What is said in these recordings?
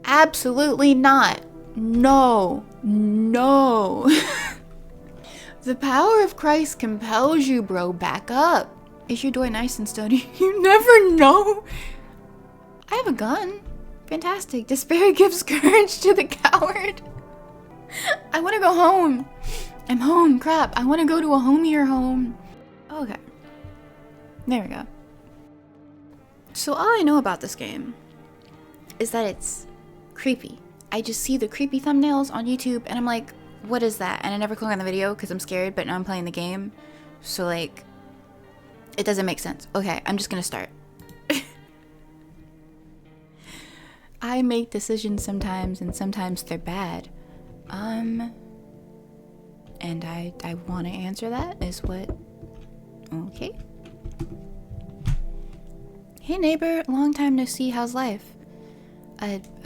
Absolutely not. No. No. The power of Christ compels you, bro. Back up. Is your door nice and study? You never know. I have a gun. Fantastic. Despair gives courage to the coward. I want to go home. I'm home. Crap. I want to go to a homier home. Okay. There we go. So all I know about this game is that it's creepy. I just see the creepy thumbnails on YouTube and I'm like, what is that? And I never click on the video because I'm scared, but now I'm playing the game. So like, it doesn't make sense. Okay, I'm just gonna start. I make decisions sometimes and sometimes they're bad. And I want to answer that is what. Okay. Hey neighbor, long time no see, how's life?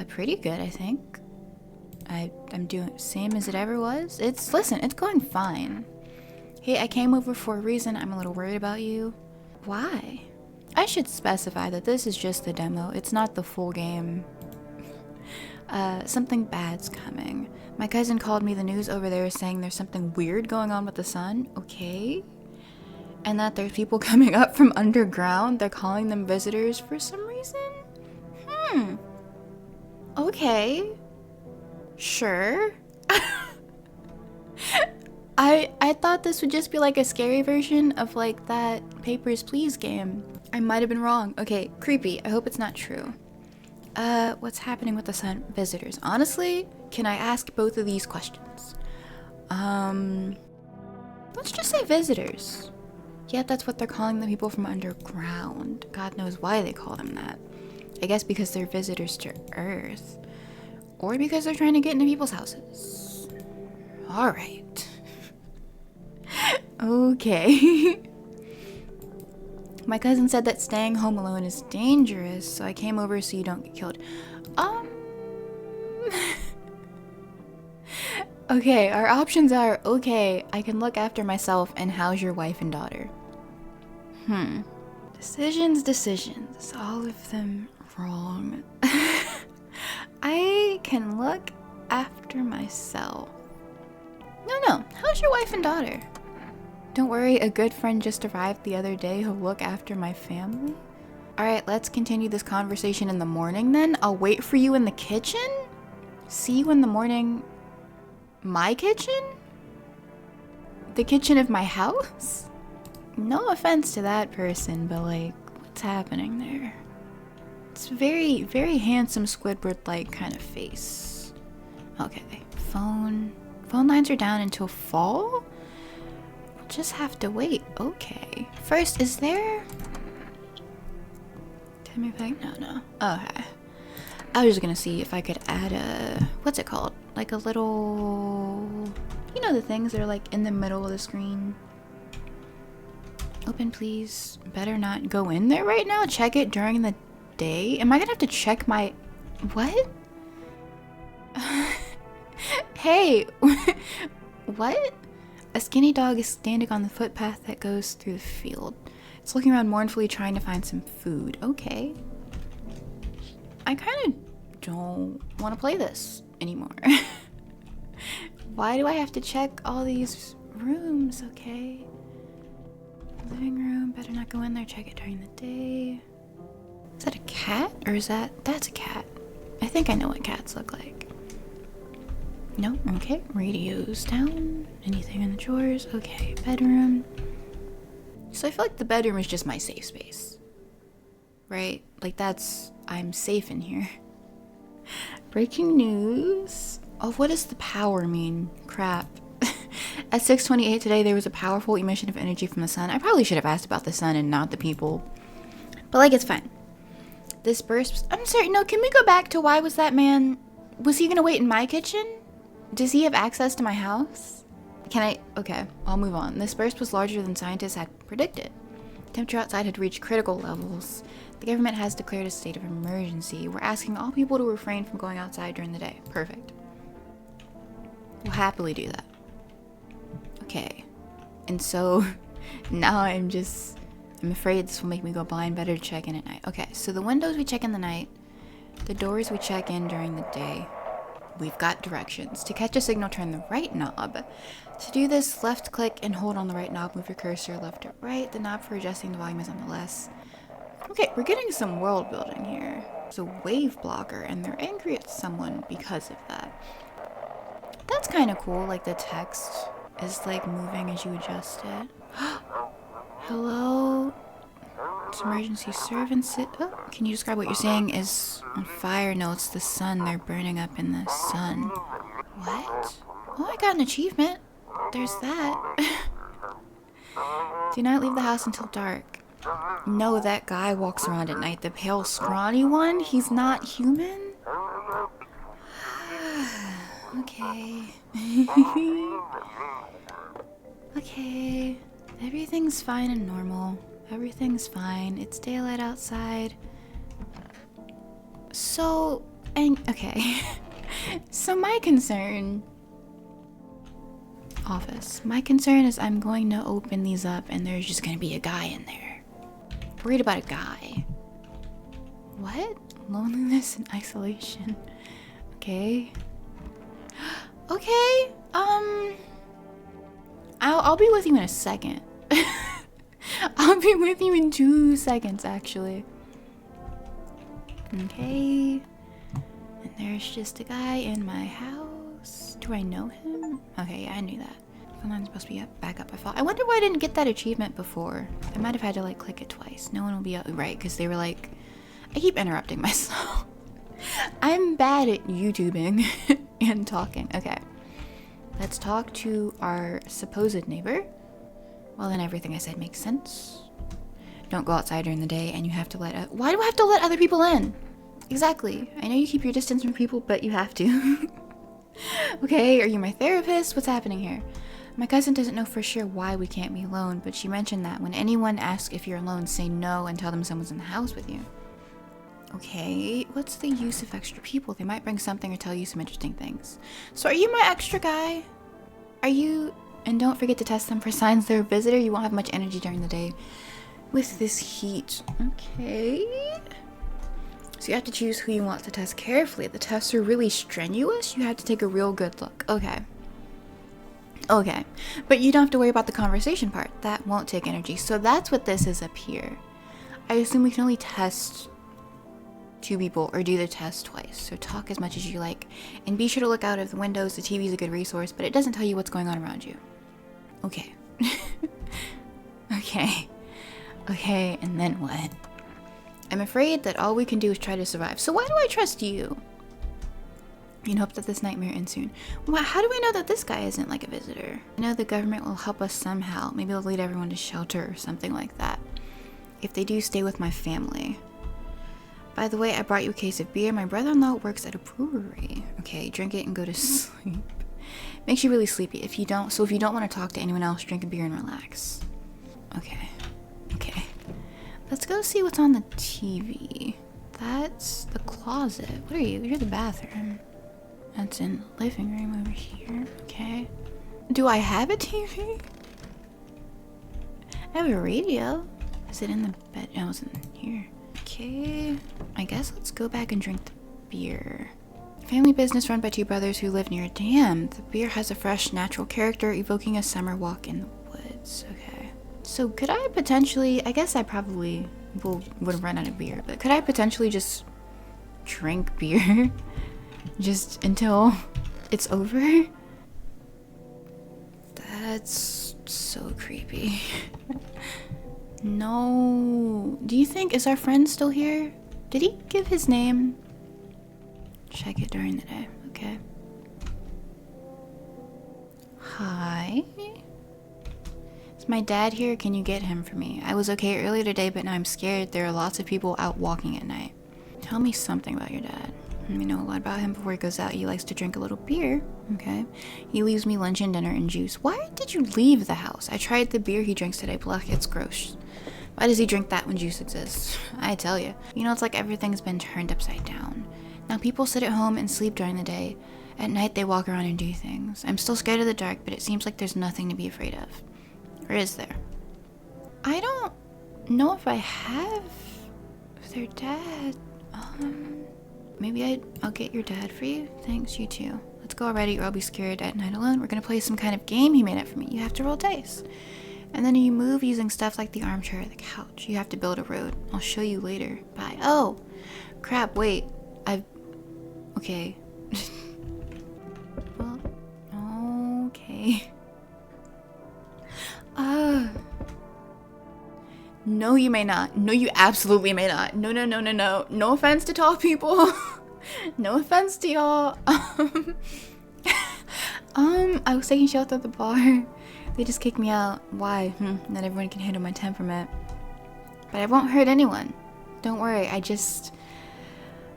Pretty good, I think. I'm doing same as it ever was. It's going fine. Hey, I came over for a reason. I'm a little worried about you. Why? I should specify that this is just the demo. It's not the full game. Something bad's coming. My cousin called me the news over there saying there's something weird going on with the sun. Okay. And that there's people coming up from underground. They're calling them visitors for some reason. Okay. Sure. I thought this would just be like a scary version of like that Papers, Please game. I might have been wrong. Okay, creepy. I hope it's not true. What's happening with the sun? Visitors. Honestly, can I ask both of these questions? Let's just say visitors. Yeah, that's what they're calling the people from underground. God knows why they call them that. I guess because they're visitors to Earth. Or because they're trying to get into people's houses. Alright. Okay. My cousin said that staying home alone is dangerous, so I came over so you don't get killed. Okay, our options are, okay, I can look after myself and house your wife and daughter. Decisions, all of them wrong. I can look after myself. No, how's your wife and daughter? Don't worry, a good friend just arrived the other day who'll look after my family. Alright, let's continue this conversation in the morning then. I'll wait for you in the kitchen? See you in the morning. My kitchen? The kitchen of my house? No offense to that person, but like, what's happening there? It's very, very handsome Squidward-like kind of face. Okay, phone lines are down until fall? We'll just have to wait. Okay. First, is there... Tell me if I... No. Okay. I was just gonna see if I could add a... What's it called? Like a little... You know the things that are like in the middle of the screen? Open, please. Better not go in there right now. Check it during the day. Am I gonna have to check my... What? Hey. What? A skinny dog is standing on the footpath that goes through the field. It's looking around mournfully trying to find some food. Okay. I kind of don't want to play this anymore. Why do I have to check all these rooms? Okay. Living room. Better not go in there. Check it during the day. Is that a cat? Or is that... That's a cat. I think I know what cats look like. No? Okay. Radio's down. Anything in the drawers? Okay. Bedroom. So I feel like the bedroom is just my safe space. Right? Like that's... I'm safe in here. Breaking news. Oh, what does the power mean? Crap. At 6:28 today, there was a powerful emission of energy from the sun. I probably should have asked about the sun and not the people. But like, it's fine. This burst... I'm sorry, no, can we go back to why was that man... Was he gonna wait in my kitchen? Does he have access to my house? Can I... Okay, I'll move on. This burst was larger than scientists had predicted. Temperature outside had reached critical levels. The government has declared a state of emergency. We're asking all people to refrain from going outside during the day. Perfect. We'll happily do that. Okay. And so now I'm afraid this will make me go blind. Better check in at night. Okay, so the windows we check in the night. The doors we check in during the day. We've got directions. To catch a signal, turn the right knob. To do this, left click and hold on the right knob. Move your cursor left to right. The knob for adjusting the volume is on the left. Okay, we're getting some world building here. It's a wave blocker, and they're angry at someone because of that. That's kind of cool. Like the text is like moving as you adjust it. Hello? It's emergency services. Oh, can you describe what you're saying is on fire? No, it's the sun. They're burning up in the sun. What? Oh, I got an achievement. There's that. Do not leave the house until dark. No, that guy walks around at night. The pale, scrawny one? He's not human? Okay. Okay. Everything's fine and normal. Everything's fine. It's daylight outside. So, okay. So my concern... Office. My concern is I'm going to open these up and there's just going to be a guy in there. Worried about a guy. What? Loneliness and isolation. Okay. Okay. I'll be with you in a second. I'll be with you in 2 seconds, actually. Okay. And there's just a guy in my house. Do I know him? Okay, yeah, I knew that. Phone line's supposed to be back up. I wonder why I didn't get that achievement before. I might have had to like click it twice. No one will be right because they were like, I keep interrupting myself. I'm bad at YouTubing and talking. Okay. Let's talk to our supposed neighbor. Well, then everything I said makes sense. Don't go outside during the day and you have to let... Why do I have to let other people in? Exactly. I know you keep your distance from people, but you have to. Okay, are you my therapist? What's happening here? My cousin doesn't know for sure why we can't be alone, but she mentioned that when anyone asks if you're alone, say no and tell them someone's in the house with you. Okay, what's the use of extra people? They might bring something or tell you some interesting things. So are you my extra guy? Are you... And don't forget to test them for signs they're a visitor. You won't have much energy during the day with this heat. Okay. So you have to choose who you want to test carefully. If the tests are really strenuous, you have to take a real good look. Okay. Okay. But you don't have to worry about the conversation part. That won't take energy. So that's what this is up here. I assume we can only test 2 people or do the test twice. So talk as much as you like. And be sure to look out of the windows. The TV is a good resource, but it doesn't tell you what's going on around you. Okay. Okay. Okay, and then what? I'm afraid that all we can do is try to survive. So why do I trust you? In hope that this nightmare ends soon. Well, how do we know that this guy isn't like a visitor? I know the government will help us somehow. Maybe they'll lead everyone to shelter or something like that. If they do, stay with my family. By the way, I brought you a case of beer. My brother-in-law works at a brewery. Okay, drink it and go to sleep. Makes you really sleepy. If you don't want to talk to anyone else, drink a beer and relax. Okay. Okay. Let's go see what's on the TV. That's the closet. What are you? You're the bathroom. That's in the living room over here. Okay. Do I have a TV? I have a radio. Is it in the bed? No, it's in here. Okay. I guess let's go back and drink the beer. Family business run by 2 brothers who live near a dam. The beer has a fresh, natural character, evoking a summer walk in the woods. Okay. So could I potentially... I guess I probably would run out of beer, but could I potentially just drink beer? Just until it's over? That's so creepy. No. Do you think... Is our friend still here? Did he give his name? Check it during the day. Okay. Hi. Is my dad here? Can you get him for me? I was okay earlier today, but now I'm scared. There are lots of people out walking at night. Tell me something about your dad. We know a lot about him. Before he goes out, he likes to drink a little beer. Okay. He leaves me lunch and dinner and juice. Why did you leave the house? I tried the beer he drinks today. Black, it's gross. Why does he drink that when juice exists? I tell you. You know, it's like everything's been turned upside down. Now people sit at home and sleep during the day. At night they walk around and do things. I'm still scared of the dark, but it seems like there's nothing to be afraid of. Or is there? I don't know if I have their dad. maybe I'll get your dad for you. Thanks, you too. Let's go already or I'll be scared at night alone. We're gonna play some kind of game he made up for me. You have to roll dice. And then you move using stuff like the armchair or the couch. You have to build a road. I'll show you later. Bye. Oh, crap, wait. Okay. Well, okay. No, you may not. No, you absolutely may not. No. No offense to tall people. No offense to y'all. I was taking shelter at the bar. They just kicked me out. Why? Not everyone can handle my temperament. But I won't hurt anyone. Don't worry,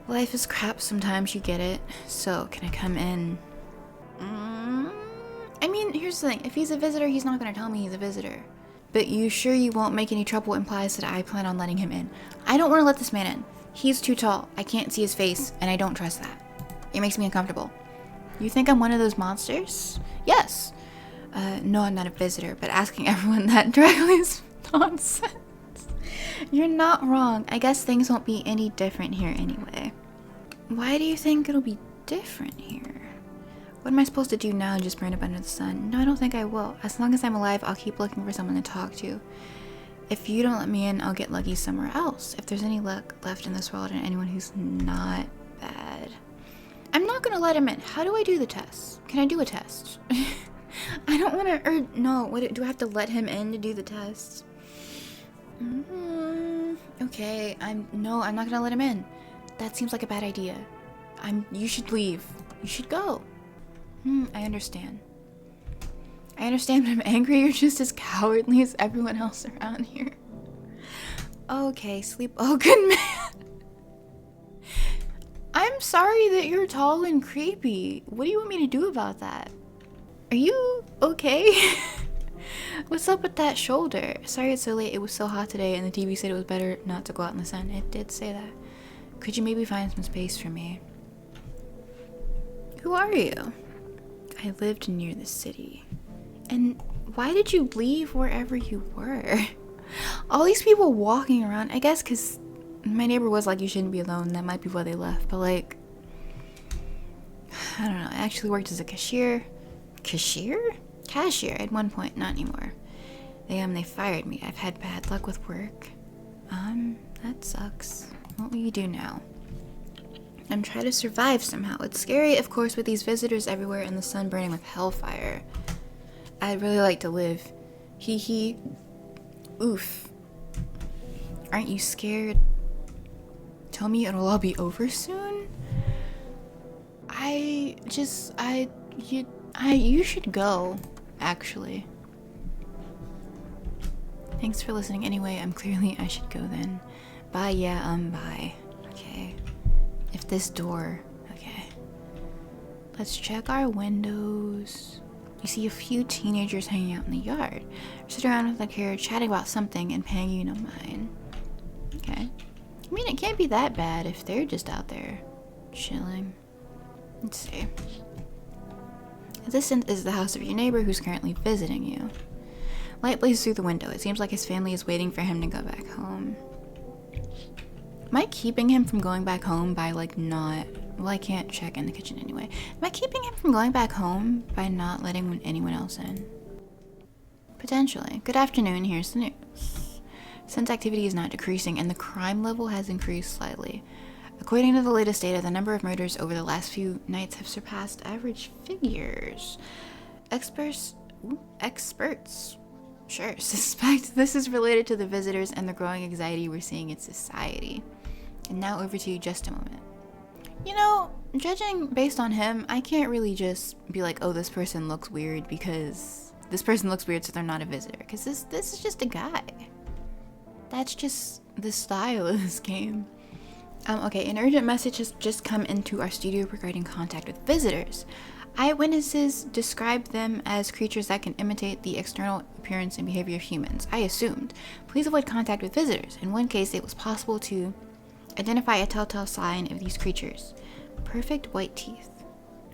life is crap sometimes, you get it. So, can I come in? I mean, here's the thing. If he's a visitor, he's not gonna tell me he's a visitor. But you sure you won't make any trouble implies that I plan on letting him in. I don't want to let this man in. He's too tall. I can't see his face, and I don't trust that. It makes me uncomfortable. You think I'm one of those monsters? Yes. No, I'm not a visitor, but asking everyone that directly is nonsense. You're not wrong. I guess things won't be any different here anyway. Why do you think it'll be different here? What am I supposed to do now? Just burn up under the sun? No, I don't think I will. As long as I'm alive, I'll keep looking for someone to talk to. If you don't let me in, I'll get lucky somewhere else. If there's any luck left in this world and anyone who's not bad. I'm not gonna let him in. How do I do the test? Can I do a test? I don't want to, or no, what, do I have to let him in to do the test? Okay, I'm not gonna let him in. That seems like a bad idea. You should leave. You should go. I understand. I understand, but I'm angry you're just as cowardly as everyone else around here. Okay, sleep. Oh, good man. I'm sorry that you're tall and creepy. What do you want me to do about that? Are you okay? What's up with that shoulder? Sorry it's so late. It was so hot today and the TV said it was better not to go out in the sun. It did say that. Could you maybe find some space for me? Who are you? I lived near the city. And why did you leave wherever you were? All these people walking around, I guess because my neighbor was like, you shouldn't be alone. That might be why they left. But like, I don't know. I actually worked as a cashier. Cashier at one point, not anymore. They fired me. I've had bad luck with work. That sucks. What will you do now? I'm trying to survive somehow. It's scary, of course, with these visitors everywhere and the sun burning with hellfire. I'd really like to live. Hee hee. Oof. Aren't you scared? Tell me it'll all be over soon? You should go, actually. Thanks for listening anyway. I should go then. Bye, yeah, bye. Okay. If this door, okay. Let's check our windows. You see a few teenagers hanging out in the yard. Sit around with a chair, chatting about something and paying you no mind. Okay. I mean, it can't be that bad if they're just out there chilling. Let's see. This is the house of your neighbor who's currently visiting you. Light blazes through the window. It seems like his family is waiting for him to go back home. Am I keeping him from going back home by like not... Well, I can't check in the kitchen anyway. Am I keeping him from going back home by not letting anyone else in? Potentially. Good afternoon, here's the news. Since activity is not decreasing and the crime level has increased slightly. According to the latest data, the number of murders over the last few nights have surpassed average figures. Experts suspect this is related to the visitors and the growing anxiety we're seeing in society. And now over to you, just a moment. You know, judging based on him, I can't really just be like, oh, this person looks weird because this person looks weird so they're not a visitor. Because this is just a guy. That's just the style of this game. Okay, an urgent message has just come into our studio regarding contact with visitors. Eyewitnesses described them as creatures that can imitate the external appearance and behavior of humans. I assumed. Please avoid contact with visitors. In one case, it was possible to identify a telltale sign of these creatures. Perfect white teeth.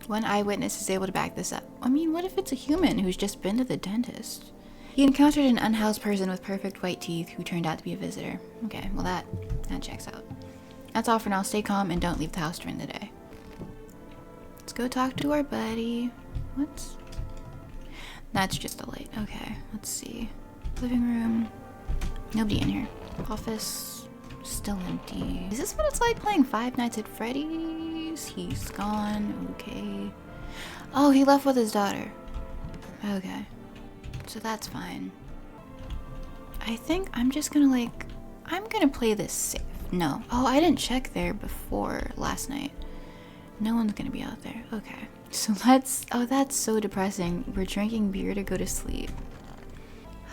One eyewitness is able to back this up. I mean, what if it's a human who's just been to the dentist? He encountered an unhoused person with perfect white teeth who turned out to be a visitor. Okay, well that checks out. That's all for now. Stay calm and don't leave the house during the day. Let's go talk to our buddy. What's... That's just a light. Okay, let's see. Living room. Nobody in here. Office. Still empty. Is this what it's like playing Five Nights at Freddy's? He's gone. Okay. Oh, he left with his daughter. Okay. So that's fine. I think I'm just gonna like... I'm gonna play this safe. No. Oh, I didn't check there before last night. No one's gonna be out there. Okay. So let's... Oh, that's so depressing. We're drinking beer to go to sleep.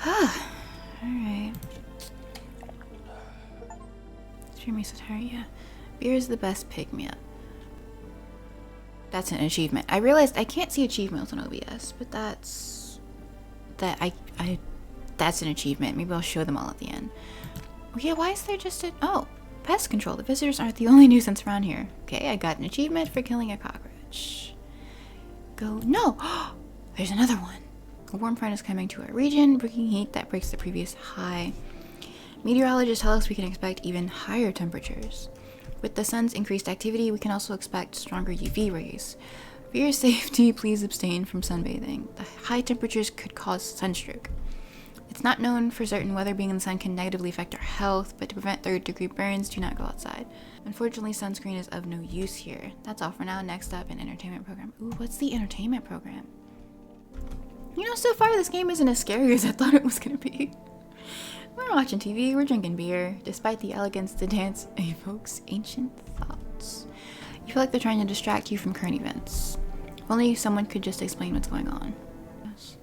Alright. Me so tired. Yeah, beer is the best pick-me-up. That's an achievement. I realized I can't see achievements on OBS, but that's that's an achievement. Maybe I'll show them all at the end. Oh, yeah, why is there just a... Oh, pest control. The visitors aren't the only nuisance around here. Okay, I got an achievement for killing a cockroach. Go... No! There's another one. A warm front is coming to our region, bringing heat that breaks the previous high. Meteorologists tell us we can expect even higher temperatures. With the sun's increased activity, we can also expect stronger UV rays. For your safety, please abstain from sunbathing. The high temperatures could cause sunstroke. It's not known for certain whether being in the sun can negatively affect our health, but to prevent third-degree burns, do not go outside. Unfortunately, sunscreen is of no use here. That's all for now. Next up, an entertainment program. Ooh, what's the entertainment program? You know, so far this game isn't as scary as I thought it was gonna be. We're watching TV, we're drinking beer. Despite the elegance, the dance evokes ancient thoughts. You feel like they're trying to distract you from current events. If only someone could just explain what's going on. Yes.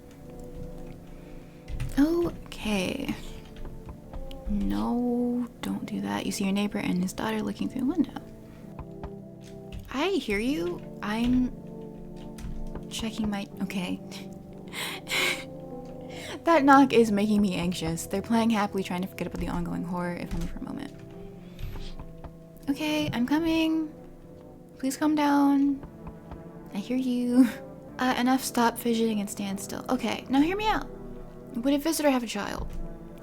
Okay. No, don't do that. You see your neighbor and his daughter looking through the window. I hear you. I'm checking my... Okay. That knock is making me anxious. They're playing happily, trying to forget about the ongoing horror, if only for a moment. Okay, I'm coming. Please calm down. I hear you. Enough, stop fidgeting and stand still. Okay, now hear me out. Would a visitor have a child?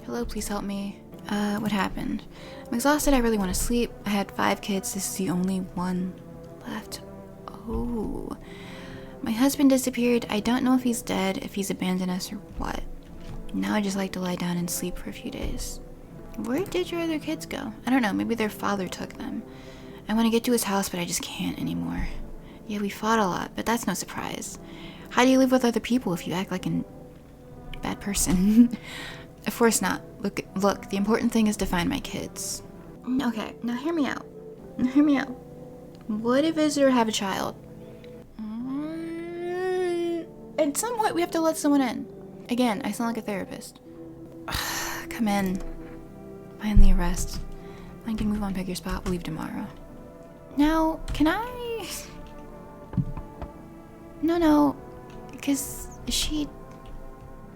Hello, please help me. What happened? I'm exhausted, I really want to sleep. I had 5 kids, this is the only one left. Oh. My husband disappeared. I don't know if he's dead, if he's abandoned us, or what. Now I just like to lie down and sleep for a few days. Where did your other kids go? I don't know, maybe their father took them. I want to get to his house, but I just can't anymore. Yeah, we fought a lot, but that's no surprise. How do you live with other people if you act like a bad person? Of course not. Look, the important thing is to find my kids. Okay, now hear me out. Hear me out. Would a visitor have a child? At some point, we have to let someone in. Again, I sound like a therapist. Come in. Finally a rest. I can move on, pick your spot. We'll leave tomorrow. Now, can I... No, because she...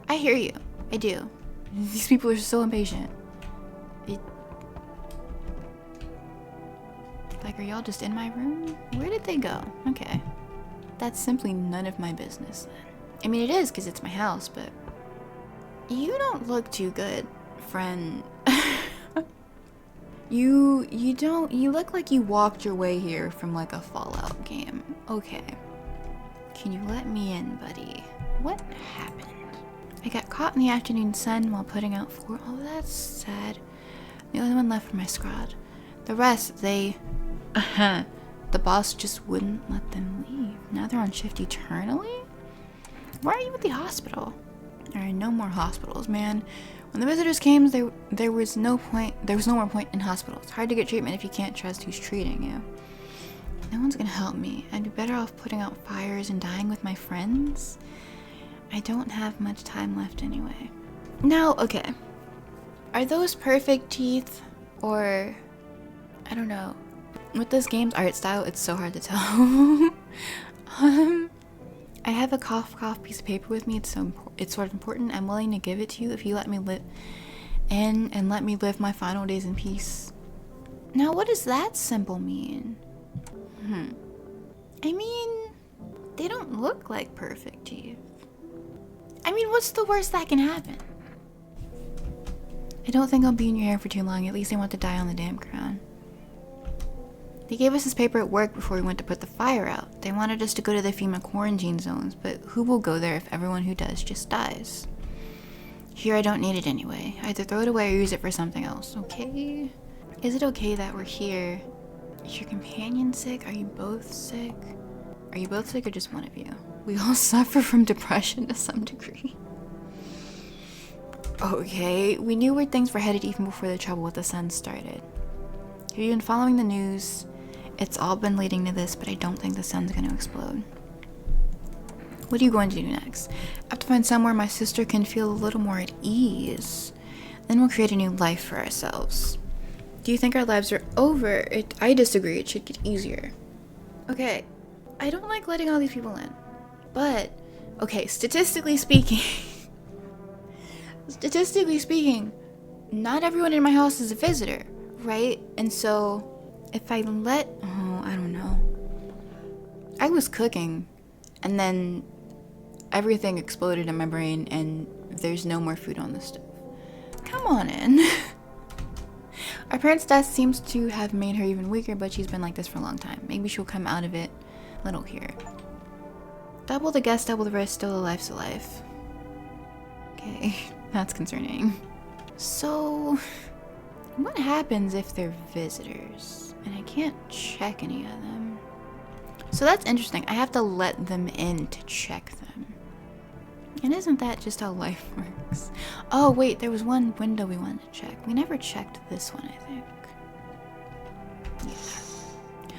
I hear you. I do. These people are so impatient. Like, are y'all just in my room? Where did they go? Okay. That's simply none of my business then. I mean, it is because it's my house, but... You don't look too good, friend. You look like you walked your way here from like a Fallout game. Okay. Can you let me in, buddy? What happened? I got caught in the afternoon sun while putting out floor. Oh, that's sad. The only one left for my squad. The rest, they... The boss just wouldn't let them leave. Now they're on shift eternally? Why are you at the hospital? There are no more hospitals, man. When the visitors came, there was no more point in hospitals. It's hard to get treatment if you can't trust who's treating you. No one's gonna help me. I'd be better off putting out fires and dying with my friends. I don't have much time left anyway. Now, okay. Are those perfect teeth? Or... I don't know. With this game's art style, it's so hard to tell. I have a cough piece of paper with me. It's sort of important. I'm willing to give it to you if you let me live in and let me live my final days in peace. Now, what does that symbol mean? I mean, they don't look like perfect teeth. I mean, what's the worst that can happen? I don't think I'll be in your hair for too long. At least I want to die on the damp ground. They gave us this paper at work before we went to put the fire out. They wanted us to go to the FEMA quarantine zones, but who will go there if everyone who does just dies? Here, I don't need it anyway. I either throw it away or use it for something else, okay? Is it okay that we're here? Is your companion sick? Are you both sick? Are you both sick or just one of you? We all suffer from depression to some degree. Okay, we knew where things were headed even before the trouble with the sun started. Have you been following the news? It's all been leading to this, but I don't think the sun's going to explode. What are you going to do next? I have to find somewhere my sister can feel a little more at ease. Then we'll create a new life for ourselves. Do you think our lives are over? I disagree. It should get easier. Okay, I don't like letting all these people in. But, okay, statistically speaking, not everyone in my house is a visitor, right? And so, if I let, I don't know. I was cooking, and then everything exploded in my brain, and there's no more food on the stove. Come on in. Our parents' death seems to have made her even weaker, but she's been like this for a long time. Maybe she'll come out of it little here. Double the guess, double the risk, still a life's a life. Okay, that's concerning. So, what happens if they're visitors and I can't check any of them? So that's interesting. I have to let them in to check them. And isn't that just how life works? Oh wait, there was one window we wanted to check. We never checked this one, I think. Yeah.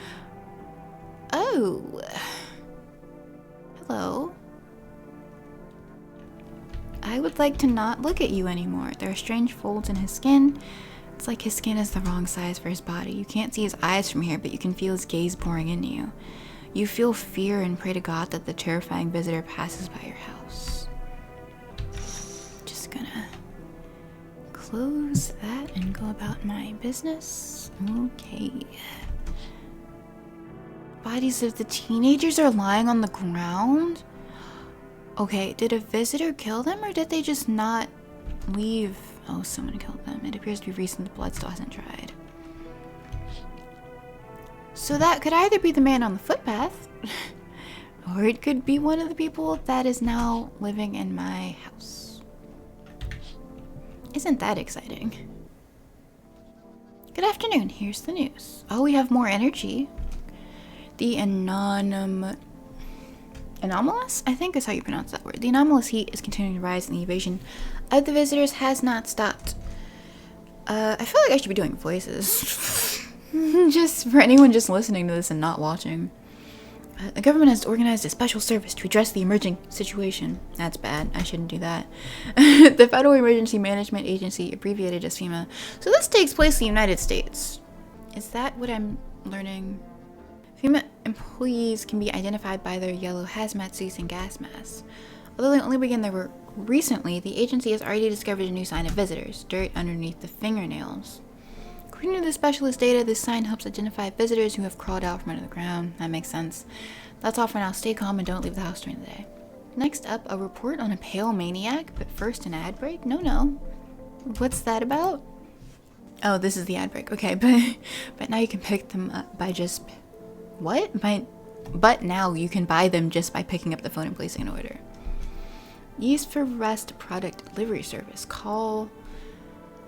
Oh. Hello. I would like to not look at you anymore. There are strange folds in his skin. It's like his skin is the wrong size for his body. You can't see his eyes from here, but you can feel his gaze pouring into you. You feel fear and pray to God that the terrifying visitor passes by your house. Just gonna close that and go about my business. Okay. Bodies of the teenagers are lying on the ground? Okay, did a visitor kill them or did they just not leave? Oh, someone killed them. It appears to be recent. The blood still hasn't dried. So that could either be the man on the footpath or it could be one of the people that is now living in my house. Isn't that exciting? Good afternoon. Here's the news. Oh, we have more energy. The anomalous, I think is how you pronounce that word. The anomalous heat is continuing to rise and the invasion of the visitors has not stopped. I feel like I should be doing voices. Just for anyone just listening to this and not watching. The government has organized a special service to address the emerging situation. That's bad. I shouldn't do that. The Federal Emergency Management Agency, abbreviated as FEMA. So this takes place in the United States. Is that what I'm learning? FEMA employees can be identified by their yellow hazmat suits and gas masks. Although they only began their work recently, the agency has already discovered a new sign of visitors, dirt underneath the fingernails. According to the specialist data, this sign helps identify visitors who have crawled out from under the ground. That makes sense. That's all for now. Stay calm and don't leave the house during the day. Next up, a report on a pale maniac, but first an ad break? No. What's that about? Oh, this is the ad break. Okay, but now you can pick them up by just... What? But now you can buy them just by picking up the phone and placing an order. Used for Rest product delivery service. Call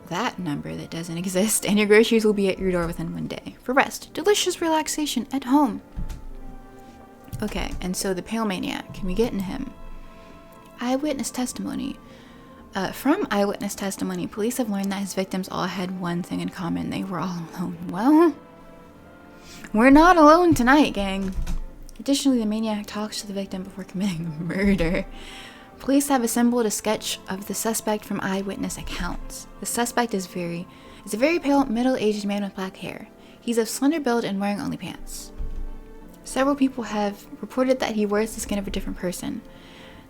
that number that doesn't exist and your groceries will be at your door within 1 day. For Rest, delicious relaxation at home. Okay, and so the pale maniac, can we get into him? Eyewitness testimony. From eyewitness testimony, police have learned that his victims all had one thing in common. They were all alone. Well, we're not alone tonight, gang. Additionally, the maniac talks to the victim before committing murder. Police have assembled a sketch of the suspect from eyewitness accounts. The suspect is a very pale, middle-aged man with black hair. He's of slender build and wearing only pants. Several people have reported that he wears the skin of a different person.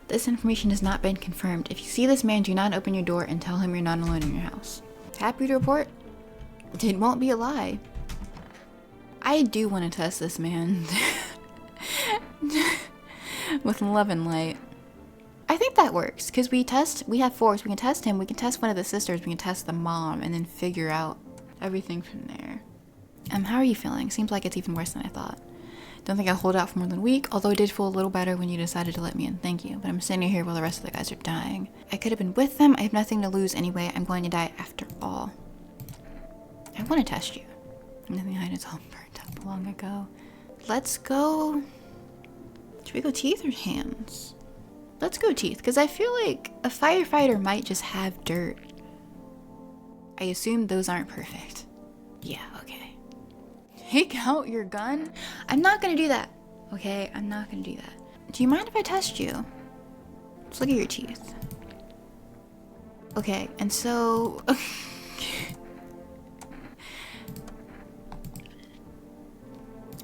This information has not been confirmed. If you see this man, do not open your door and tell him you're not alone in your house. Happy to report, it won't be a lie. I do want to test this man with love and light. I think that works, because we have four, so we can test him, we can test one of the sisters, we can test the mom, and then figure out everything from there. How are you feeling? Seems like it's even worse than I thought. Don't think I'll hold out for more than a week, although I did feel a little better when you decided to let me in. Thank you. But I'm sitting here while the rest of the guys are dying. I could have been with them. I have nothing to lose anyway. I'm going to die after all. I want to test you. Nothing behind it's all burnt up long ago. Let's go. Should we go teeth or hands? Let's go teeth, because I feel like a firefighter might just have dirt. I assume those aren't perfect. Yeah, okay. Take out your gun? I'm not gonna do that. Okay, I'm not gonna do that. Do you mind if I test you? Let's look at your teeth. Okay, and so...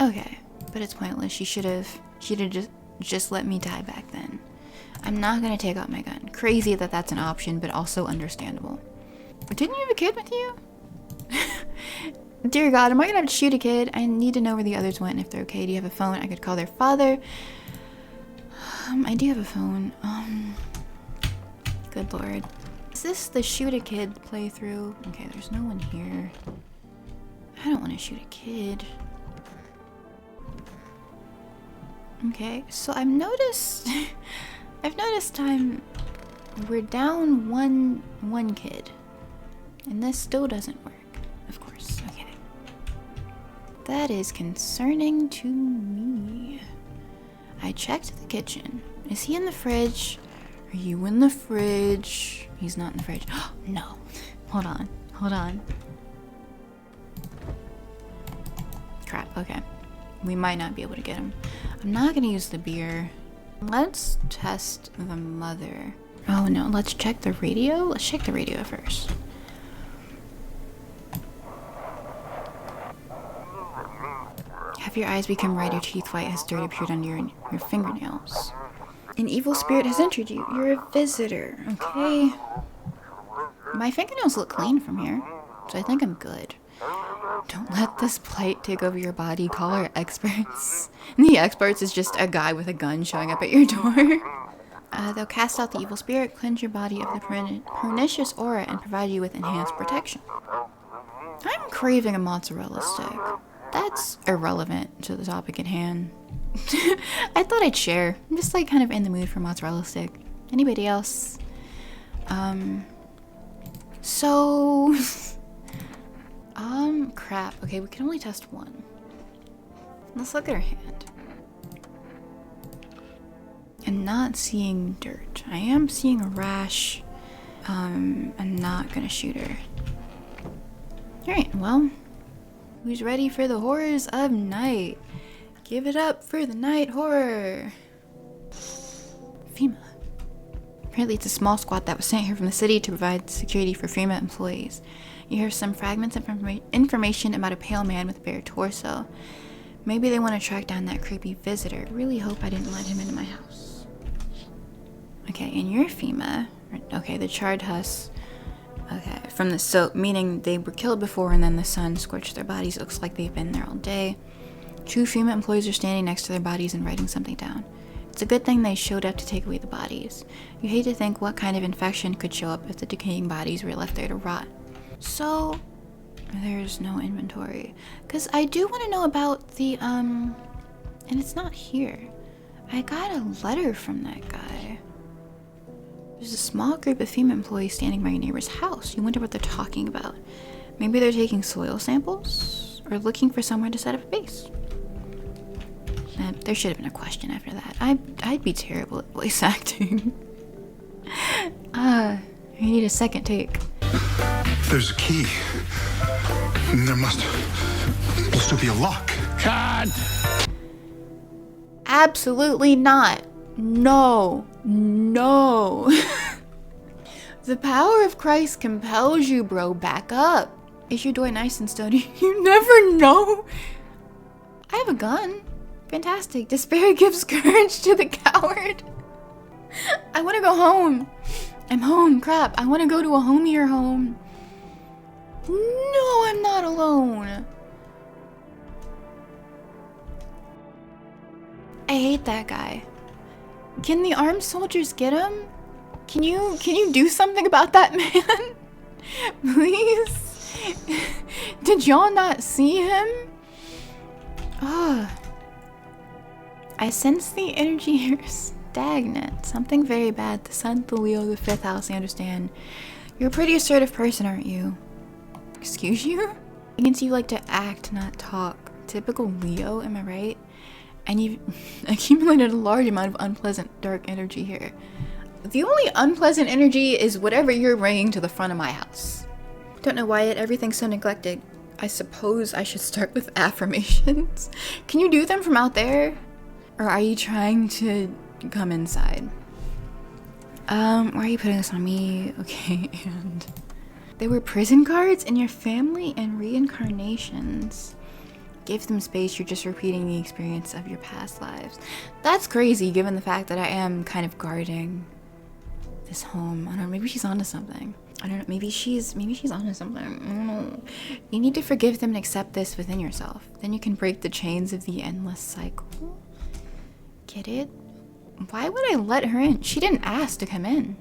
Okay, but it's pointless. She should have just let me die back then. I'm not gonna take out my gun. Crazy that that's an option, but also understandable. Didn't you have a kid with you? Dear God, am I gonna have to shoot a kid? I need to know where the others went and if they're okay. Do you have a phone? I could call their father. I do have a phone. Good Lord. Is this the shoot a kid playthrough? Okay, there's no one here. I don't want to shoot a kid. Okay, so I've noticed we're down one kid. And this still doesn't work. Of course. Okay. That is concerning to me. I checked the kitchen. Is he in the fridge? Are you in the fridge? He's not in the fridge. No. Hold on. Crap, okay. We might not be able to get him. I'm not gonna use the beer. Let's test the mother. Oh no, let's check the radio? Let's check the radio first. Have your eyes become red, your teeth white, has dirt appeared on your fingernails. An evil spirit has entered you. You're a visitor, okay? My fingernails look clean from here, so I think I'm good. Don't let this plight take over your body. Call our experts. And the experts is just a guy with a gun showing up at your door. They'll cast out the evil spirit, cleanse your body of the pernicious aura, and provide you with enhanced protection. I'm craving a mozzarella stick. That's irrelevant to the topic at hand. I thought I'd share. I'm just like kind of in the mood for mozzarella stick. Anybody else? So... crap. Okay, we can only test one. Let's look at her hand. I'm not seeing dirt. I am seeing a rash. I'm not gonna shoot her. Alright, well, who's ready for the horrors of night? Give it up for the night horror. FEMA. Apparently it's a small squad that was sent here from the city to provide security for FEMA employees. You hear some fragments of information about a pale man with a bare torso. Maybe they want to track down that creepy visitor. Really hope I didn't let him into my house. Okay, and you're FEMA. Okay, the charred husks. Okay, from the soap, meaning they were killed before and then the sun scorched their bodies. It looks like they've been there all day. Two FEMA employees are standing next to their bodies and writing something down. It's a good thing they showed up to take away the bodies. You hate to think what kind of infection could show up if the decaying bodies were left there to rot. So, there's no inventory. Because I do want to know about the, and it's not here. I got a letter from that guy. There's a small group of FEMA employees standing by your neighbor's house. You wonder what they're talking about. Maybe they're taking soil samples? Or looking for somewhere to set up a base. There should have been a question after that. I'd be terrible at voice acting. I need a second take. There's a key. There must also be a lock. Cut! Absolutely not. No. No. The power of Christ compels you, bro. Back up. Is your door nice and stony? You never know. I have a gun. Fantastic. Despair gives courage to the coward. I want to go home. I'm home. Crap. I want to go to a homier home. No, I'm not alone. I hate that guy. Can the armed soldiers get him? Can you do something about that man? Please? Did y'all not see him? I sense the energy here is stagnant. Something very bad. The sun, the Leo, the fifth house, I understand. You're a pretty assertive person, aren't you? Excuse you? Means you like to act, not talk. Typical Leo, am I right? And you've accumulated a large amount of unpleasant dark energy here. The only unpleasant energy is whatever you're bringing to the front of my house. Don't know why everything's so neglected. I suppose I should start with affirmations. Can you do them from out there? Or are you trying to come inside? Why are you putting this on me? Okay, and there were prison guards in your family and reincarnations. Give them space, you're just repeating the experience of your past lives. That's crazy given the fact that I am kind of guarding this home. I don't know, maybe she's onto something. I don't know, maybe she's onto something. I don't know. You need to forgive them and accept this within yourself. Then you can break the chains of the endless cycle. Get it? Why would I let her in? She didn't ask to come in.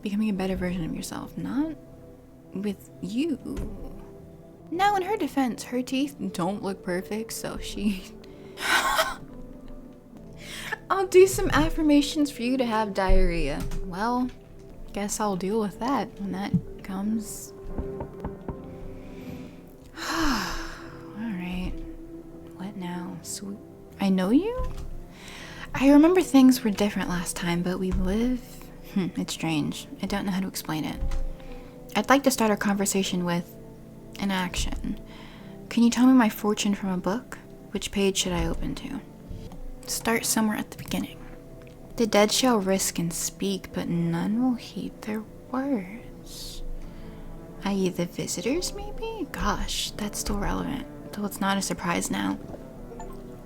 Becoming a better version of yourself, not with you. Now, in her defense, her teeth don't look perfect, so she... I'll do some affirmations for you to have diarrhea. Well, guess I'll deal with that when that comes. Alright. What now? Swoop. I know you? I remember things were different last time, but we live... it's strange. I don't know how to explain it. I'd like to start our conversation with an action. Can you tell me my fortune from a book? Which page should I open to? Start somewhere at the beginning. The dead shall risk and speak, but none will heed their words. I.e. the visitors, maybe? Gosh, that's still relevant, though it's not a surprise now.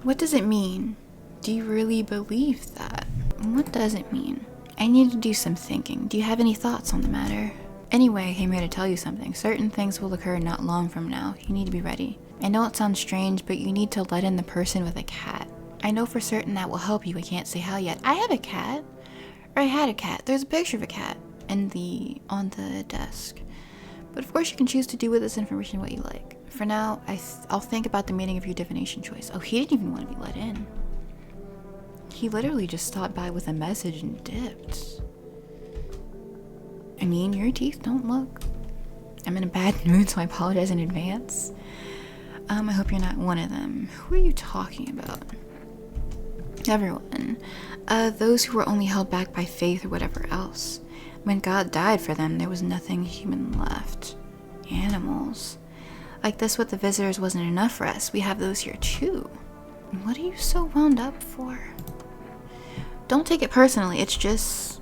What does it mean? Do you really believe that? What does it mean? I need to do some thinking. Do you have any thoughts on the matter? Anyway, I came here to tell you something. Certain things will occur not long from now. You need to be ready. I know it sounds strange, but you need to let in the person with a cat. I know for certain that will help you. I can't say how yet. I have a cat. Or I had a cat. There's a picture of a cat on the desk. But of course you can choose to do with this information what you like. For now, I'll think about the meaning of your divination choice. Oh, he didn't even want to be let in. He literally just stopped by with a message and dipped. I mean, your teeth don't look... I'm in a bad mood, so I apologize in advance. I hope you're not one of them. Who are you talking about? Everyone. Those who were only held back by faith or whatever else. When God died for them, there was nothing human left. Animals. Like this with the visitors wasn't enough for us. We have those here too. What are you so wound up for? Don't take it personally. It's just...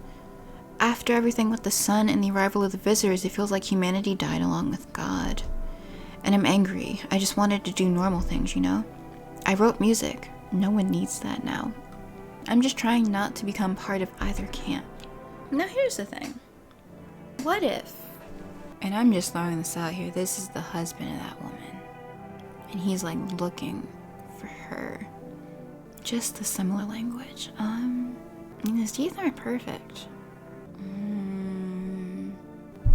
after everything with the sun and the arrival of the visitors, it feels like humanity died along with God. And I'm angry. I just wanted to do normal things, you know? I wrote music. No one needs that now. I'm just trying not to become part of either camp. Now here's the thing. What if, and I'm just throwing this out here, this is the husband of that woman. And he's like looking for her. Just the similar language. His teeth aren't perfect.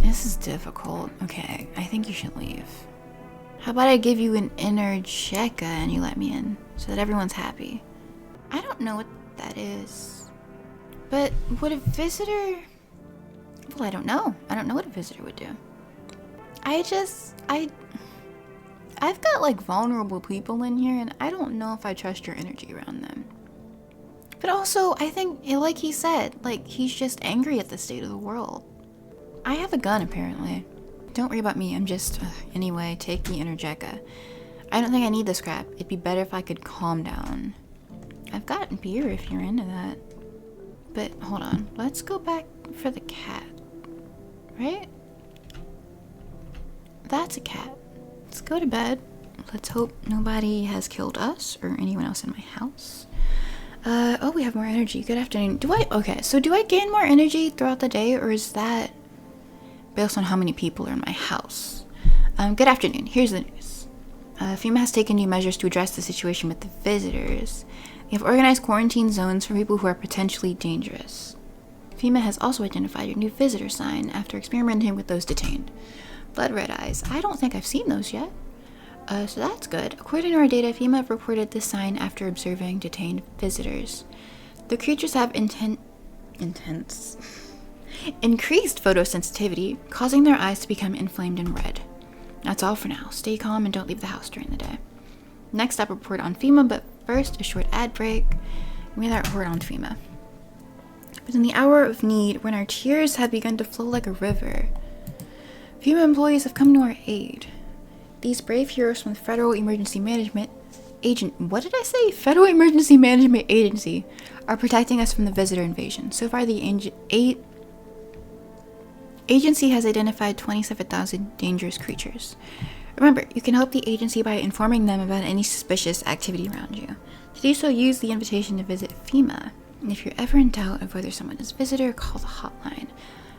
This is difficult. Okay, I think you should leave. How about I give you an inner Jekka and you let me in, so that everyone's happy? I don't know what that is. But would a visitor... Well, I don't know. I don't know what a visitor would do. I've got like vulnerable people in here and I don't know if I trust your energy around them. But also, I think, like he said, like he's just angry at the state of the world. I have a gun, apparently. Don't worry about me, I'm just... anyway, take the inner Jekka. I don't think I need this crap. It'd be better if I could calm down. I've got beer if you're into that. But, hold on. Let's go back for the cat. Right? That's a cat. Let's go to bed. Let's hope nobody has killed us or anyone else in my house. Oh, we have more energy. Good afternoon. Okay, so do I gain more energy throughout the day, or is that based on how many people are in my house? Good afternoon. Here's the news. FEMA has taken new measures to address the situation with the visitors. They have organized quarantine zones for people who are potentially dangerous. FEMA has also identified a new visitor sign after experimenting with those detained. Blood red eyes. I don't think I've seen those yet. So that's good. According to our data, FEMA reported this sign after observing detained visitors. The creatures have intense increased photosensitivity, causing their eyes to become inflamed and red. That's all for now. Stay calm and don't leave the house during the day. Next up, a report on FEMA, but first, a short ad break. We have that report on FEMA. But in the hour of need, when our tears have begun to flow like a river, FEMA employees have come to our aid. These brave heroes from the Federal Emergency Management Federal Emergency Management Agency are protecting us from the visitor invasion. So far, the agency has identified 27,000 dangerous creatures. Remember, you can help the agency by informing them about any suspicious activity around you. To do so, use the invitation to visit FEMA. And if you're ever in doubt of whether someone is a visitor, call the hotline.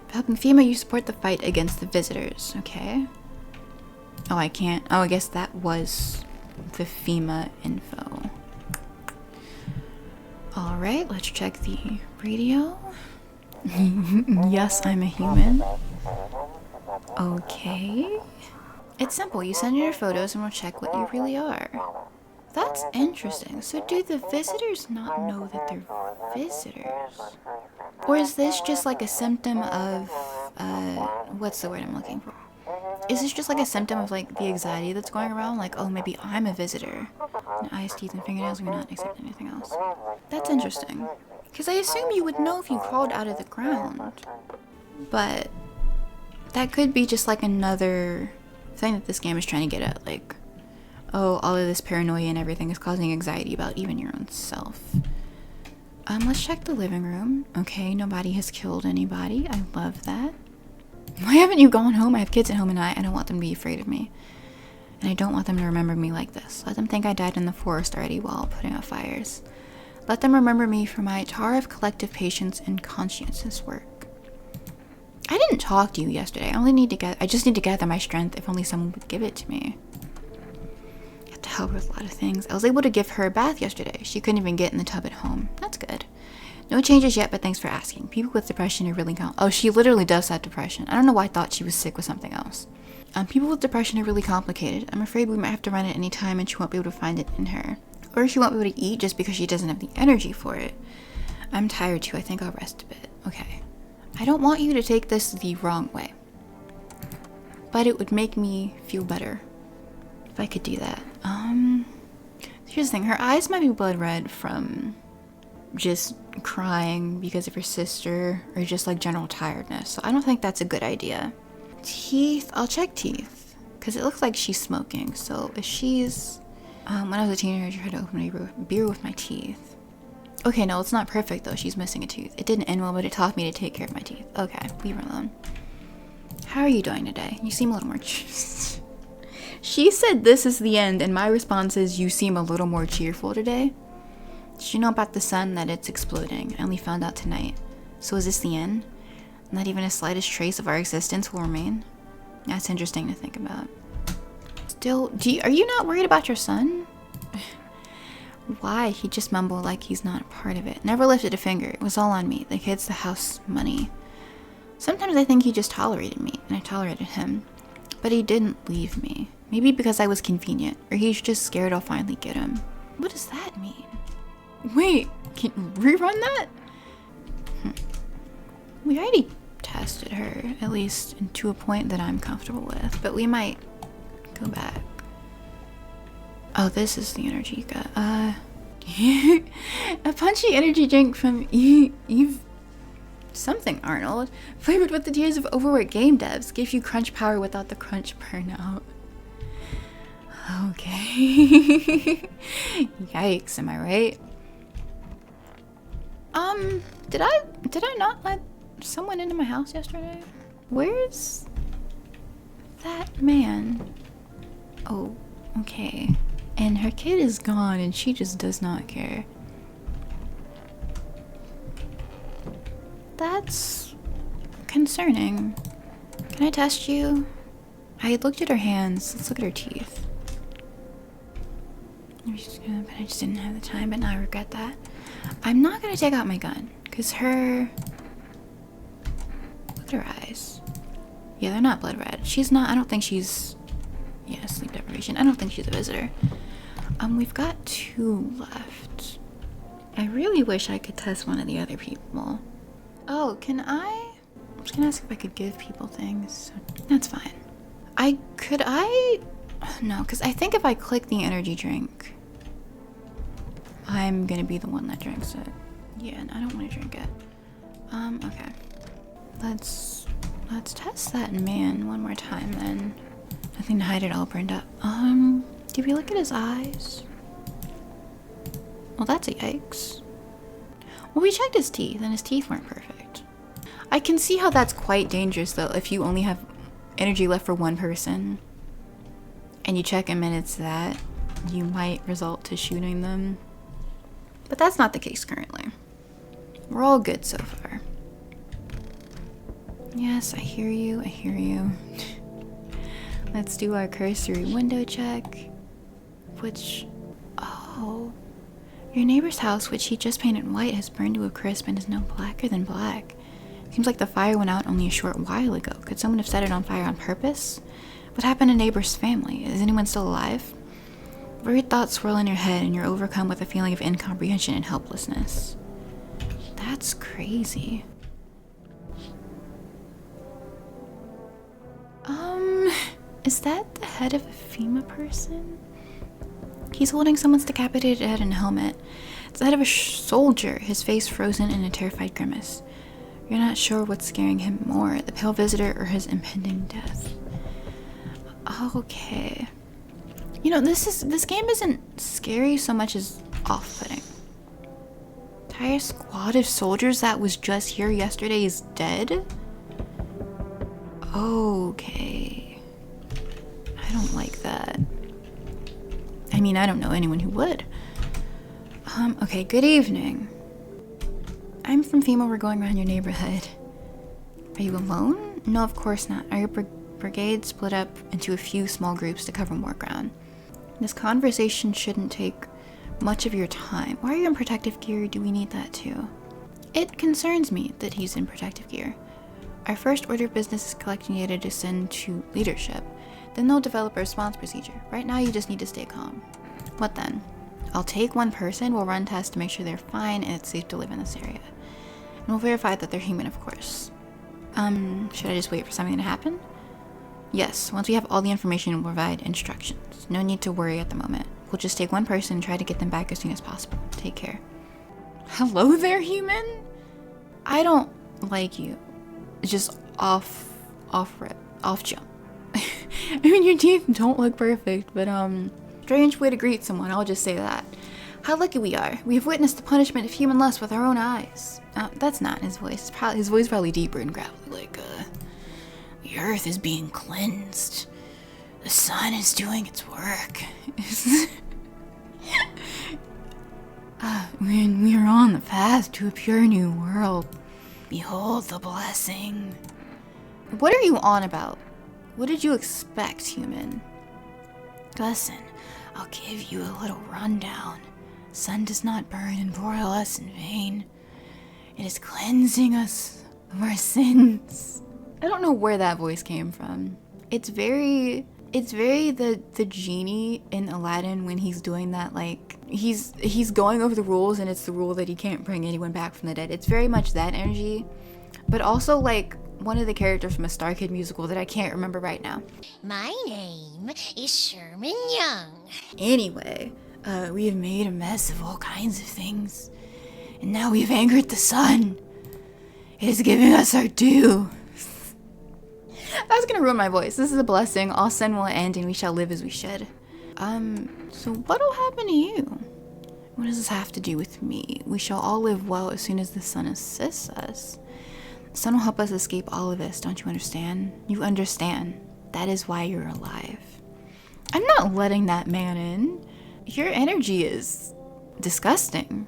By helping FEMA, you support the fight against the visitors, okay? Oh, I can't. Oh, I guess that was the FEMA info. Alright, let's check the radio. Yes, I'm a human. Okay. It's simple. You send in your photos and we'll check what you really are. That's interesting. So do the visitors not know that they're visitors? Or is this just like a symptom of, what's the word I'm looking for? Is this just like a symptom of like the anxiety that's going around? Like, oh, maybe I'm a visitor. And eyes, teeth, and fingernails, we're not accepting anything else. That's interesting. Because I assume you would know if you crawled out of the ground. But that could be just like another thing that this game is trying to get at. Like, oh, all of this paranoia and everything is causing anxiety about even your own self. Let's check the living room. Okay, nobody has killed anybody. I love that. Why haven't you gone home? I have kids at home and I don't want them to be afraid of me. And I don't want them to remember me like this. Let them think I died in the forest already while putting out fires. Let them remember me for my tower of collective patience and conscientious work. I didn't talk to you yesterday. I just need to gather my strength. If only someone would give it to me. I have to help her with a lot of things. I was able to give her a bath yesterday. She couldn't even get in the tub at home. That's good. No changes yet, but thanks for asking. People with depression are really Oh, she literally does have depression. I don't know why I thought she was sick with something else. People with depression are really complicated. I'm afraid we might have to run at any time and she won't be able to find it in her. Or she won't be able to eat just because she doesn't have the energy for it. I'm tired too. I think I'll rest a bit. Okay. I don't want you to take this the wrong way. But it would make me feel better if I could do that. Here's the thing. Her eyes might be blood red from just crying because of her sister or just like general tiredness. So I don't think that's a good idea. Teeth. I'll check teeth because it looks like she's smoking. So if she's... when I was a teenager, I tried to open a beer with my teeth. Okay, no, it's not perfect though. She's missing a tooth. It didn't end well, but it taught me to take care of my teeth. Okay, leave her alone. How are you doing today? You seem a little more... She said this is the end, and my response is you seem a little more cheerful today. Did you know about the sun that it's exploding? I only found out tonight. So is this the end? Not even a slightest trace of our existence will remain? That's interesting to think about. Still, are you not worried about your son? Why? He just mumbled like he's not a part of it. Never lifted a finger. It was all on me. The kids, the house, money. Sometimes I think he just tolerated me, and I tolerated him. But he didn't leave me. Maybe because I was convenient, or he's just scared I'll finally get him. What does that mean? Wait, can you rerun that? We already tested her, at least to a point that I'm comfortable with, but we might go back. Oh, this is the energy you got. A punchy energy drink from Eve something Arnold, flavored with the tears of overworked game devs, gives you crunch power without the crunch burnout. Okay. Yikes, am I right? Did I not let someone into my house yesterday? Where's that man? Oh, okay. And her kid is gone and she just does not care. That's concerning. Can I test you? I had looked at her hands. Let's look at her teeth. But I just didn't have the time, but now I regret that. I'm not gonna take out my gun, because look at her eyes. Yeah, they're not blood red. She's not, I don't think she's, yeah, sleep deprivation. I don't think she's a visitor. We've got 2 left. I really wish I could test one of the other people. Oh, I'm just gonna ask if I could give people things. That's fine. No, because I think if I click the energy drink, I'm gonna be the one that drinks it. Yeah, and I don't want to drink it. Okay. Let's test that man one more time then. Nothing to hide, it all burned up. Did we look at his eyes? Well, that's a yikes. Well, we checked his teeth, and his teeth weren't perfect. I can see how that's quite dangerous, though, if you only have energy left for one person, and you check him and it's that, you might result to shooting them. But that's not the case currently. We're all good so far. Yes, I hear you, I hear you. Let's do our cursory window check. Oh. Your neighbor's house, which he just painted white, has burned to a crisp and is now blacker than black. Seems like the fire went out only a short while ago. Could someone have set it on fire on purpose? What happened to neighbor's family? Is anyone still alive? Worried thoughts swirl in your head and you're overcome with a feeling of incomprehension and helplessness. That's crazy. Is that the head of a FEMA person? He's holding someone's decapitated head in a helmet. It's the head of a soldier, his face frozen in a terrified grimace. You're not sure what's scaring him more, the pale visitor or his impending death. Okay. You know, this game isn't scary so much as off-putting. Entire squad of soldiers that was just here yesterday is dead? Okay. I don't like that. I mean, I don't know anyone who would. Okay, good evening. I'm from FEMA, we're going around your neighborhood. Are you alone? No, of course not. Our brigade split up into a few small groups to cover more ground. This conversation shouldn't take much of your time. Why are you in protective gear? Do we need that too? It concerns me that he's in protective gear. Our first order of business is collecting data to send to leadership. Then they'll develop a response procedure. Right now you just need to stay calm. What then? I'll take one person, we'll run tests to make sure they're fine and it's safe to live in this area. And we'll verify that they're human, of course. Should I just wait for something to happen? Yes, once we have all the information, we'll provide instructions. No need to worry at the moment. We'll just take one person and try to get them back as soon as possible. Take care. Hello there, human? I don't like you. Just off jump. I mean, your teeth don't look perfect, but strange way to greet someone, I'll just say that. How lucky we are. We have witnessed the punishment of human lust with our own eyes. That's not his voice. His voice is probably deeper and gravelly, like, the earth is being cleansed. The sun is doing its work. We are on the path to a pure new world. Behold the blessing. What are you on about? What did you expect, human? Listen, I'll give you a little rundown. Sun does not burn and broil us in vain. It is cleansing us of our sins. I don't know where that voice came from. It's very the genie in Aladdin when he's doing that, like, he's going over the rules and it's the rule that he can't bring anyone back from the dead. It's very much that energy, but also like one of the characters from a Star Kid musical that I can't remember right now. My name is Sherman Young. Anyway, we have made a mess of all kinds of things, and now we have angered the sun. It is giving us our due. That's gonna ruin my voice. This is a blessing. All sin will end and we shall live as we should. So what'll happen to you? What does this have to do with me? We shall all live well as soon as the sun assists us. The sun will help us escape all of this, don't you understand? You understand. That is why you're alive. I'm not letting that man in. Your energy is disgusting.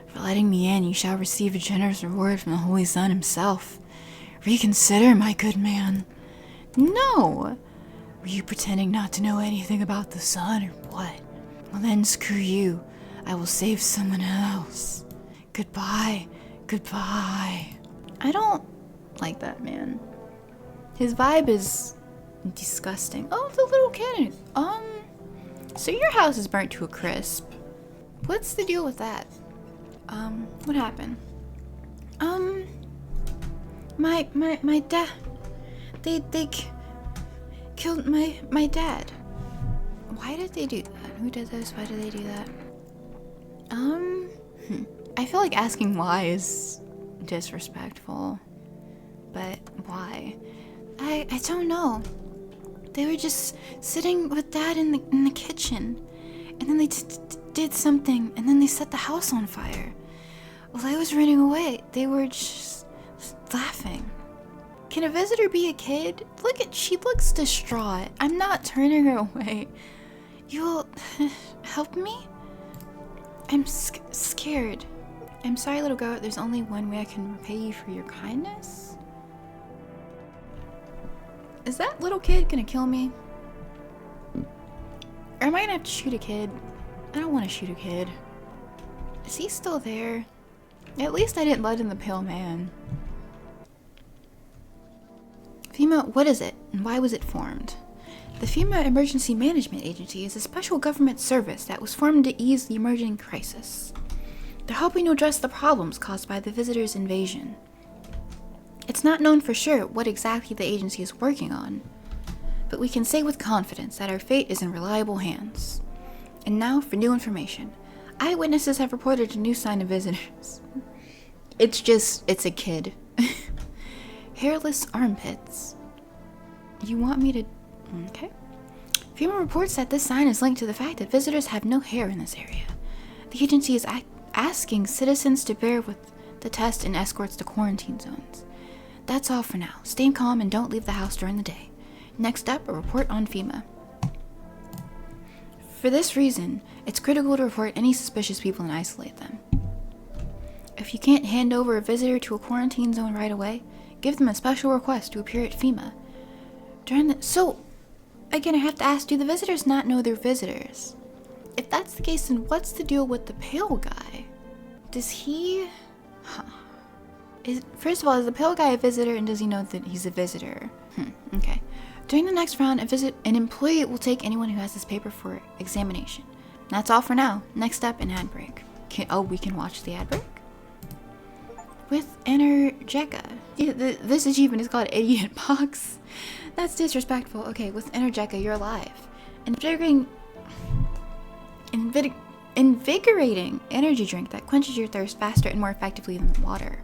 For letting me in, you shall receive a generous reward from the Holy Sun himself. Reconsider, my good man. No! Were you pretending not to know anything about the sun or what? Well then, screw you. I will save someone else. Goodbye. Goodbye. I don't like that man. His vibe is disgusting. Oh, the little kid. So your house is burnt to a crisp. What's the deal with that? What happened? My dad. They killed my dad. Why did they do that? Who did this? Why did they do that? I feel like asking why is disrespectful. But why? I don't know. They were just sitting with Dad in the kitchen, and then they did something, and then they set the house on fire. While I was running away, they were just laughing. Can a visitor be a kid? She looks distraught. I'm not turning her away. You'll help me? I'm scared. I'm sorry, little girl. There's only one way I can repay you for your kindness. Is that little kid gonna kill me? Or am I gonna have to shoot a kid? I don't want to shoot a kid. Is he still there? At least I didn't let in the pale man. FEMA, what is it, and why was it formed? The FEMA Emergency Management Agency is a special government service that was formed to ease the emerging crisis. They're helping to address the problems caused by the visitors' invasion. It's not known for sure what exactly the agency is working on, but we can say with confidence that our fate is in reliable hands. And now for new information. Eyewitnesses have reported a new sign of visitors. It's a kid. Hairless armpits. You want me to... Okay. FEMA reports that this sign is linked to the fact that visitors have no hair in this area. The agency is asking citizens to bear with the test and escorts to quarantine zones. That's all for now. Stay calm and don't leave the house during the day. Next up, a report on FEMA. For this reason, it's critical to report any suspicious people and isolate them. If you can't hand over a visitor to a quarantine zone right away, give them a special request to appear at FEMA. So, again, I have to ask, do the visitors not know they're visitors? If that's the case, then what's the deal with the pale guy? Does he... First of all, is the pale guy a visitor, and does he know that he's a visitor? Okay. During the next round, an employee will take anyone who has this paper for examination. That's all for now. Next up, an ad break. We can watch the ad break? With Energeca. Yeah, this achievement is called Idiot Box. That's disrespectful. Okay, with Energeca, you're alive. Invigorating energy drink that quenches your thirst faster and more effectively than water.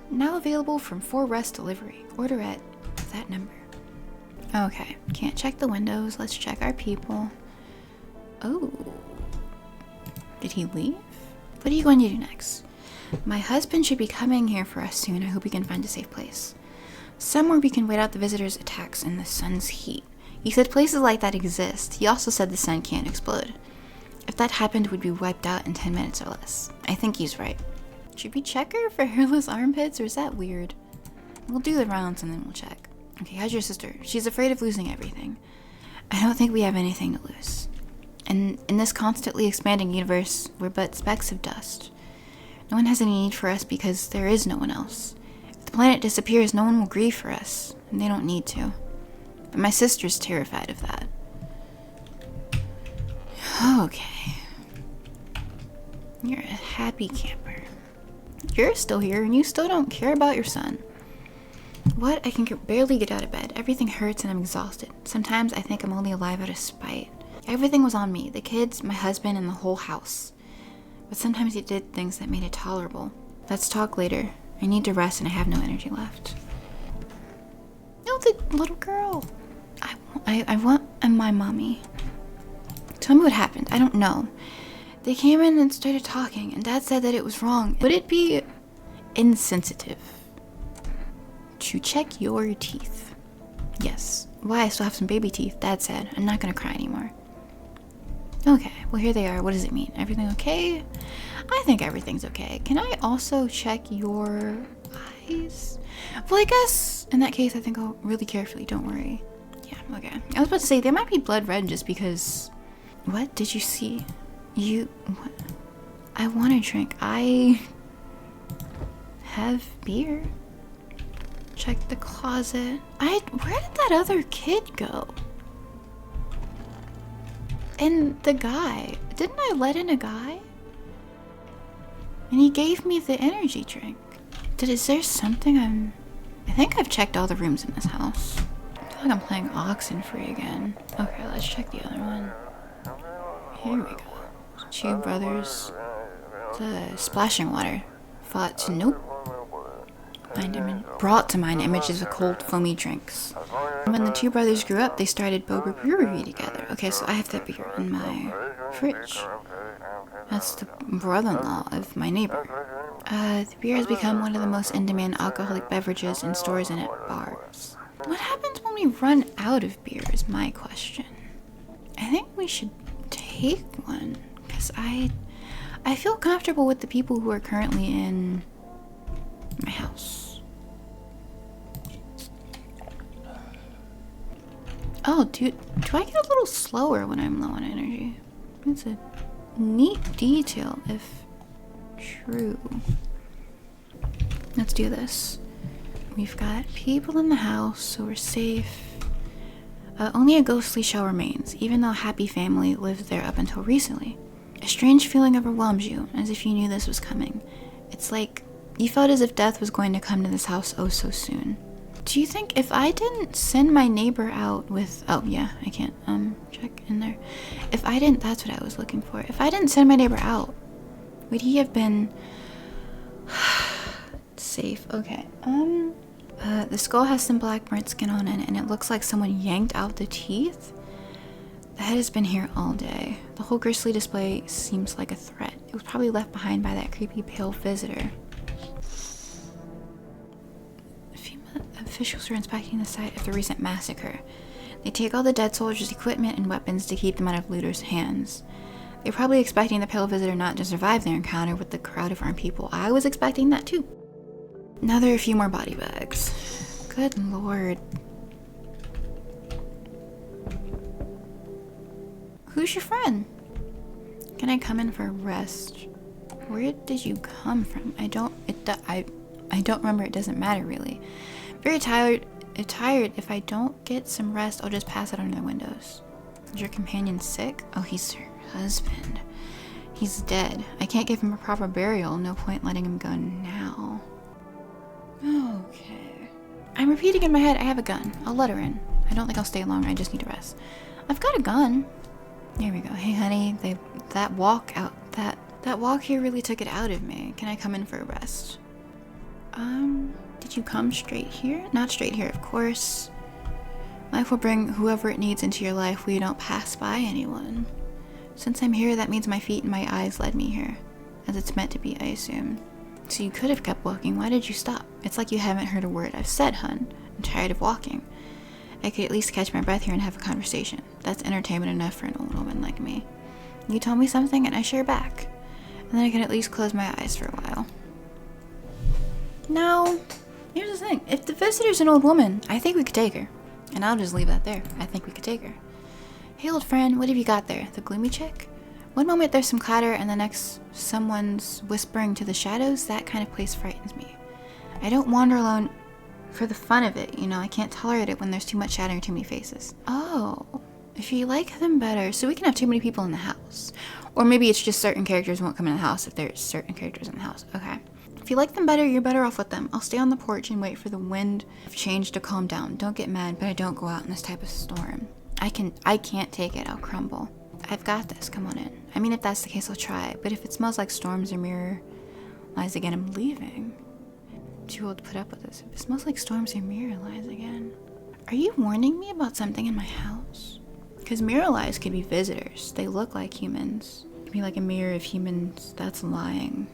Now available from 4 Rest Delivery. Order at that number. Okay, can't check the windows. Let's check our people. Oh. Did he leave? What are you going to do next? My husband should be coming here for us soon. I hope we can find a safe place. Somewhere we can wait out the visitors' attacks in the sun's heat. He said places like that exist. He also said the sun can't explode. If that happened, we'd be wiped out in 10 minutes or less. I think he's right. Should we check her for hairless armpits, or is that weird? We'll do the rounds and then we'll check. Okay, how's your sister? She's afraid of losing everything. I don't think we have anything to lose. And in this constantly expanding universe, we're but specks of dust. No one has any need for us because there is no one else. If the planet disappears, no one will grieve for us, and they don't need to. But my sister's terrified of that. Okay. You're a happy camper. You're still here, and you still don't care about your son. What? I can barely get out of bed. Everything hurts and I'm exhausted. Sometimes I think I'm only alive out of spite. Everything was on me. The kids, my husband, and the whole house. But sometimes he did things that made it tolerable. Let's talk later. I need to rest and I have no energy left. No, the little girl. I want my mommy. Tell me what happened. I don't know. They came in and started talking, and Dad said that it was wrong. Would it be insensitive to check your teeth? Yes. Why? I still have some baby teeth. Dad said. I'm not gonna cry anymore. Okay, well here they are. What does it mean? Everything okay? I think everything's okay. Can I also check your eyes? Well, I guess in that case, I think I'll really carefully. Don't worry. Yeah, okay. I was about to say, they might be blood red just because... What did you see? What? I want a drink. I have beer. Check the closet. Where did that other kid go? And the guy. Didn't I let in a guy? And he gave me the energy drink. Is there something I think I've checked all the rooms in this house. I feel like I'm playing Oxenfree again. Okay, let's check the other one. Here we go. Two brothers. The splashing water. Fought to nope. Brought to mind images of cold, foamy drinks. When the two brothers grew up, they started Boba Brewery together. Okay, so I have that beer in my fridge. That's the brother-in-law of my neighbor. The beer has become one of the most in-demand alcoholic beverages in stores and at bars. What happens when we run out of beer is my question. I think we should take one, because I feel comfortable with the people who are currently in my house. Oh, dude, do I get a little slower when I'm low on energy? It's a neat detail, if true. Let's do this. We've got people in the house, so we're safe. Only a ghostly shell remains, even though a happy family lived there up until recently. A strange feeling overwhelms you, as if you knew this was coming. It's like you felt as if death was going to come to this house oh so soon. Do you think if I didn't send my neighbor out with... Oh, yeah, I can't, check in there. If I didn't... That's what I was looking for. If I didn't send my neighbor out, would he have been... safe? Okay, the skull has some black burnt skin on it, and it looks like someone yanked out the teeth. The head has been here all day. The whole grisly display seems like a threat. It was probably left behind by that creepy pale visitor. Officials are inspecting the site of the recent massacre. They take all the dead soldiers' equipment and weapons to keep them out of looters' hands. They're probably expecting the pale visitor not to survive their encounter with the crowd of armed people. I was expecting that too. Now there are a few more body bags. Good lord. Who's your friend? Can I come in for a rest? Where did you come from? I don't remember. It doesn't matter really. Very tired. If I don't get some rest, I'll just pass out under the windows. Is your companion sick? Oh, he's her husband. He's dead. I can't give him a proper burial. No point letting him go now. Okay. I'm repeating in my head, I have a gun. I'll let her in. I don't think I'll stay long. I just need to rest. I've got a gun. There we go. Hey, honey. That walk here really took it out of me. Can I come in for a rest? Did you come straight here? Not straight here, of course. Life will bring whoever it needs into your life where you don't pass by anyone. Since I'm here, that means my feet and my eyes led me here. As it's meant to be, I assume. So you could have kept walking. Why did you stop? It's like you haven't heard a word I've said, hun. I'm tired of walking. I could at least catch my breath here and have a conversation. That's entertainment enough for an old woman like me. You tell me something and I share back. And then I can at least close my eyes for a while. Now, here's the thing. If the visitor's an old woman, I think we could take her. And I'll just leave that there. I think we could take her. Hey, old friend, what have you got there? The gloomy chick? One moment there's some clatter, and the next someone's whispering to the shadows. That kind of place frightens me. I don't wander alone for the fun of it, you know. I can't tolerate it when there's too much shadow or too many faces. Oh, if you like them better, so we can have too many people in the house. Or maybe it's just certain characters won't come in the house if there's certain characters in the house. Okay. If you like them better, you're better off with them. I'll stay on the porch and wait for the wind of change to calm down. Don't get mad, but I don't go out in this type of storm. I can't take it. I'll crumble. I've got this. Come on in. I mean, if that's the case, I'll try. But if it smells like storms or mirror lies again, I'm leaving. I'm too old to put up with this. If it smells like storms or mirror lies again. Are you warning me about something in my house? Because mirror lies could be visitors. They look like humans. It could be like a mirror of humans. That's lying.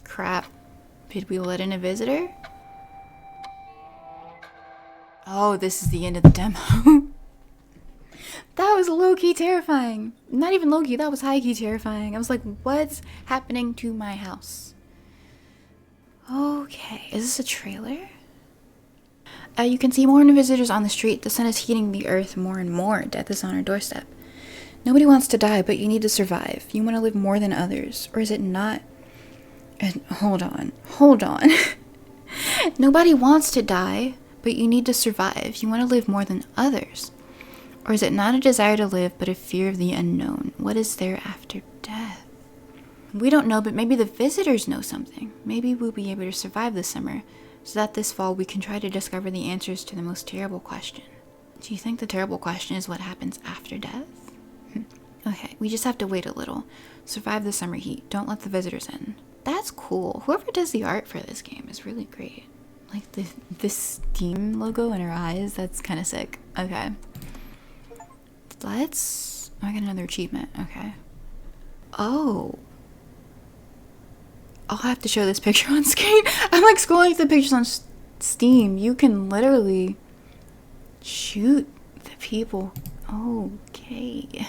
Crap. Did we let in a visitor? Oh, this is the end of the demo. That was low-key terrifying. Not even low-key, that was high-key terrifying. I was like, what's happening to my house? Okay, is this a trailer? You can see more visitors on the street. The sun is heating the earth more and more. Death is on our doorstep. Nobody wants to die, but you need to survive. You want to live more than others. Or is it not? And hold on. Nobody wants to die, but you need to survive. You want to live more than others. Or is it not a desire to live, but a fear of the unknown? What is there after death? We don't know, but maybe the visitors know something. Maybe we'll be able to survive this summer, so that this fall we can try to discover the answers to the most terrible question. Do you think the terrible question is what happens after death? Okay, we just have to wait a little. Survive the summer heat. Don't let the visitors in. That's cool. Whoever does the art for this game is really great. Like this Steam logo in her eyes, that's kind of sick. Okay. I got another achievement. Okay. Oh. I'll have to show this picture on screen. I'm like scrolling through the pictures on Steam. You can literally shoot the people. Okay.